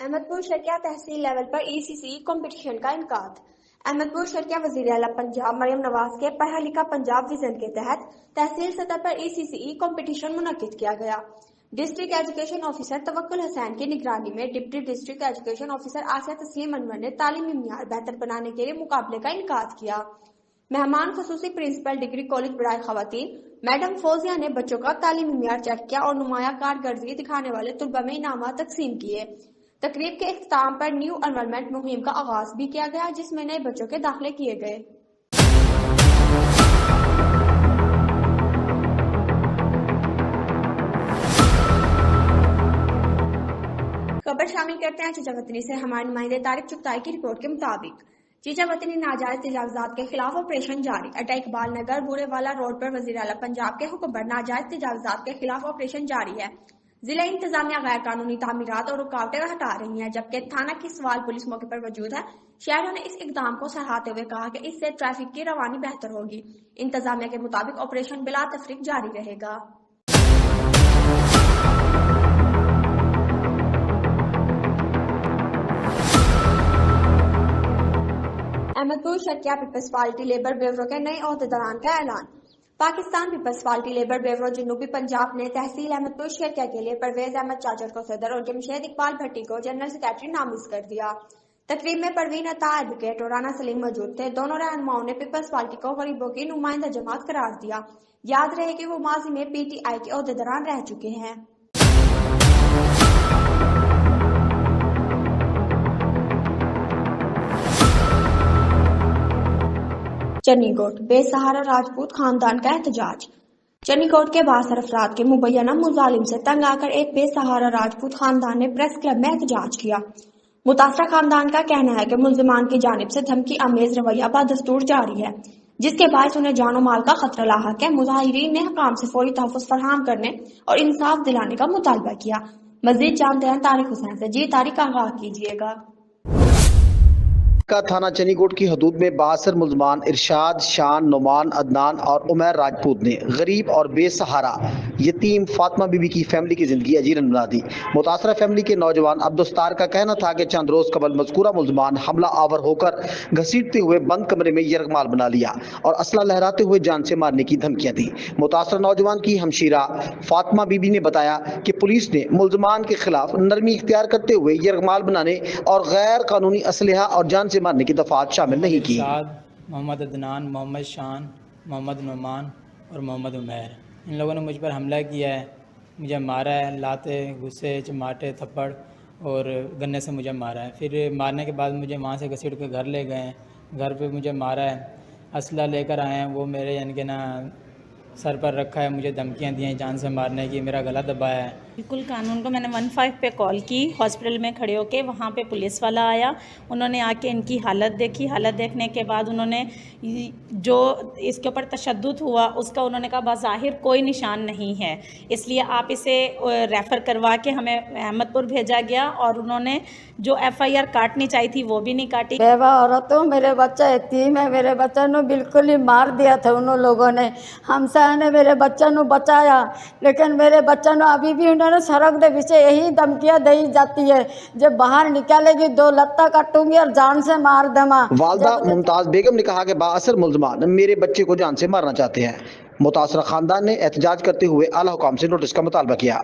احمدپور شرقیہ تحصیل level پر ECCE competition کا انعقاد۔ احمدپور شرقیہ وزیر اعلیٰ پنجاب مریم نواز کے پڑھا لکھا پنجاب ویژن کے تحت تحصیل سطح پر ECCE کمپٹیشن منعقد کیا گیا۔ ڈسٹرکٹ ایجوکیشن آفیسر توکل حسین کی نگرانی میں deputy district education officer Asiya تسلیم انور نے تعلیمی معیار بہتر بنانے کے لیے مقابلے کا انعقاد کیا۔ مہمان خصوصی پرنسپل ڈگری کالج برائے خواتین میڈم فوزیہ نے بچوں کا تعلیمی معیار چیک کیا اور نمایاں کارکردگی دکھانے والے طلباء میں انعامات تقسیم کیے۔ تقریب کے اختتام پر نیو انرولمنٹ مہم کا آغاز بھی کیا گیا، جس میں نئے بچوں کے داخلے کیے گئے۔ خبر شامل کرتے ہیں چیچا وطنی سے۔ ہمارے نمائندے طارق چغتائی کی رپورٹ کے مطابق چیچا وطنی ناجائز تجاوزات کے خلاف آپریشن جاری۔ اڈا اقبال نگر بورے والا روڈ پر وزیر اعلیٰ پنجاب کے حکم پر ناجائز تجاوزات کے خلاف آپریشن جاری ہے۔ ضلع انتظامیہ غیر قانونی تعمیرات اور رکاوٹیں ہٹا رہی ہیں، جبکہ تھانہ کی سوال پولیس موقع پر موجود ہے۔ شہریوں نے اس اقدام کو سراہتے ہوئے کہا کہ اس سے ٹریفک کی روانی بہتر ہوگی۔ انتظامیہ کے مطابق آپریشن بلا تفریق جاری رہے گا۔ Ahmedpur Sharqia peoples party labour bureau کے نئے عہدیداران کا اعلان۔ Pakistan peoples party labour bureau جنوبی پنجاب نے تحصیل احمدپور شرقیہ کے لیے پرویز احمد چاچر کو صدر اور جمشید اقبال بھٹی کو جنرل سیکرٹری نامزد کر دیا۔ تقریب میں پروین عطا ایڈوکیٹ اور رانا سلیم موجود تھے۔ دونوں رہنماؤں نے پیپلز پارٹی کو غریبوں کی نمائندہ جماعت قرار دیا۔ یاد رہے کہ وہ ماضی میں PTI کے عہدیداران رہ چکے ہیں۔ چنی گوٹ بے سہارا راجپوت خاندان کا احتجاج۔ چنی گوٹ کے بااثر افراد کے مبینہ مظالم سے تنگ آ کر ایک بے سہارا راجپوت خاندان نے پریس کلب میں احتجاج کیا۔ متاثرہ خاندان کا کہنا ہے کہ ملزمان کی جانب سے دھمکی آمیز رویہ بدستور جاری ہے، جس کے باعث انہیں جان و مال کا خطرہ لاحق ہے۔ مظاہرین نے حکام سے فوری تحفظ فراہم کرنے اور انصاف دلانے کا مطالبہ کیا۔ مزید جانتے ہیں طارق حسین سے۔ جی طارق، آغاز کیجیے گا۔ کا تھانہ چنی گوٹ کی حدود میں بااثر ملزمان ارشاد، شان، نعمان، عدنان اور عمیر راجپوت نے غریب اور بے سہارا یتیم فاطمہ بی بی کی فیملی کی زندگی اجیرن بنا دی۔ متاثرہ فیملی کے نوجوان عبدالستار کا کہنا تھا کہ چند روز قبل مذکورہ ملزمان حملہ آور ہو کر گھسیٹتے ہوئے بند کمرے میں یرغمال بنا لیا اور اسلحہ لہراتے ہوئے جان سے مارنے کی دھمکیاں دی۔ متاثرہ نوجوان کی ہمشیرہ فاطمہ بی بی نے بتایا کہ پولیس نے ملزمان کے خلاف نرمی اختیار کرتے ہوئے یرغمال بنانے اور غیر قانونی اسلحہ اور جان سے مارنے کی دفعات شامل نہیں کی۔ محمد عدنان، محمد شان، محمد نعمان اور محمد عمیر، ان لوگوں نے مجھ پر حملہ کیا ہے، مجھے مارا ہے، لاتے، غصے، چماٹے، تھپڑ اور گنے سے مجھے مارا ہے۔ پھر مارنے کے بعد مجھے وہاں سے گھسیٹ کے گھر لے گئے ہیں، گھر پہ مجھے مارا ہے، اسلحہ لے کر آئے ہیں، وہ میرے یعنی کہ نا سر پر رکھا ہے، مجھے دھمکیاں دی ہیں جان سے مارنے کی، میرا گلا دبایا ہے۔ بالکل قانون کو میں نے 15 پہ کال کی، ہاسپٹل میں کھڑے ہو کے، وہاں پہ پولیس والا آیا، انہوں نے آ کے ان کی حالت دیکھی، حالت دیکھنے کے بعد انہوں نے جو اس کے اوپر تشدد ہوا اس کا انہوں نے کہا بظاہر کوئی نشان نہیں ہے، اس لیے آپ اسے ریفر کروا کے ہمیں احمد پور بھیجا گیا، اور انہوں نے جو FIR کاٹنی چاہی تھی وہ بھی نہیں کاٹی۔ بیوہ عورتوں، میرے بچہ یتیم ہے، میرے بچہ نو بالکل ہی مار دیا تھا انہوں لوگوں نے۔ ہمسایہ نے میرے بچہ نو بچایا، لیکن میرے بچہ نو ابھی بھی انہوں نے سڑک دے پیچھے یہی دھمکیاں دی جاتی ہے، جب باہر نکالے گی 2 لتہ کٹوں گی اور جان سے مار دما۔ والدہ ممتاز بیگم نے کہا کہ بااثر ملزمان میرے بچے کو جان سے مارنا چاہتے ہیں۔ متاثرہ خاندان نے احتجاج کرتے ہوئے اعلیٰ حکام سے نوٹس کا مطالبہ کیا۔